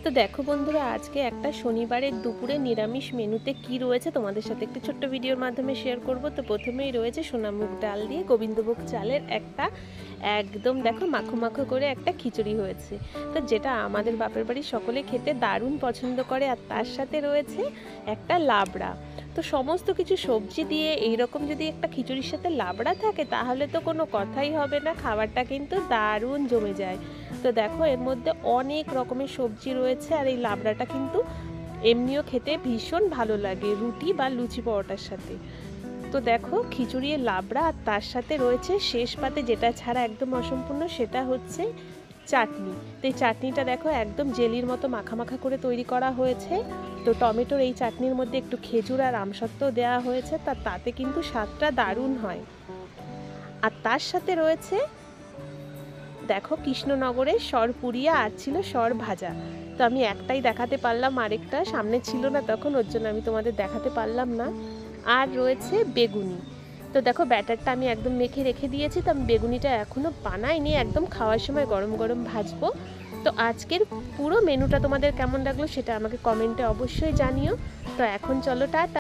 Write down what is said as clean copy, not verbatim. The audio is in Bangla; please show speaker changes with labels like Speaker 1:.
Speaker 1: তো দেখো বন্ধুরা, আজকে একটা শনিবারের দুপুরে নিরামিষ মেনুতে কি রয়েছে তোমাদের সাথে একটি ছোট্ট ভিডিওর মাধ্যমে শেয়ার করব। তো প্রথমেই রয়েছে সোনামুগ ডাল দিয়ে গোবিন্দভোগ চালের একটা একদম দেখো মাখো মাখো করে একটা খিচুড়ি হয়েছে, তো যেটা আমাদের বাপের বাড়ির সকলে খেতে দারুণ পছন্দ করে। আর তার সাথে রয়েছে একটা লাবড়া। তো সমস্ত কিছু সবজি দিয়ে এইরকম যদি একটা খিচুড়ির সাথে লাবড়া থাকে তাহলে তো কোনো কথাই হবে না, খাবারটা কিন্তু দারুণ জমে যায়। তো দেখো এর মধ্যে অনেক রকমের সবজি রয়েছে, আর এই লাবড়াটা কিন্তু এমনিও খেতে ভীষণ ভালো লাগে রুটি বা লুচি পরোটার সাথে। তো দেখো খিচুড়ি লাবড়া, আর তার সাথে রয়েছে শেষ পাতে যেটা ছাড়া একদম অসম্পূর্ণ, সেটা হচ্ছে চাটনি। তো এই চাটনিটা দেখো একদম জেলির মতো মাখা মাখা করে তৈরি করা হয়েছে। তো টমেটোর এই চাটনির মধ্যে একটু খেজুর আর আমসত্ত্ব দেওয়া হয়েছে, তাতে কিন্তু স্বাদটা দারুণ হয়। আর তার সাথে রয়েছে দেখো কৃষ্ণনগরের সর পুরিয়া, আর ছিল সর ভাজা। তো আমি একটাই দেখাতে পারলাম, আরেকটা সামনে ছিল না তখন, ওর জন্য আমি তোমাদের দেখাতে পারলাম না। আর রয়েছে বেগুনি। তো দেখো ব্যাটারটা আমি একদম মেখে রেখে দিয়েছি, তো আমি বেগুনিটা এখনও বানাইনি, একদম খাওয়ার সময় গরম গরম ভাজবো। তো আজকের পুরো মেনুটা তোমাদের কেমন লাগলো সেটা আমাকে কমেন্টে অবশ্যই জানিও। তো এখন চলো টাটা।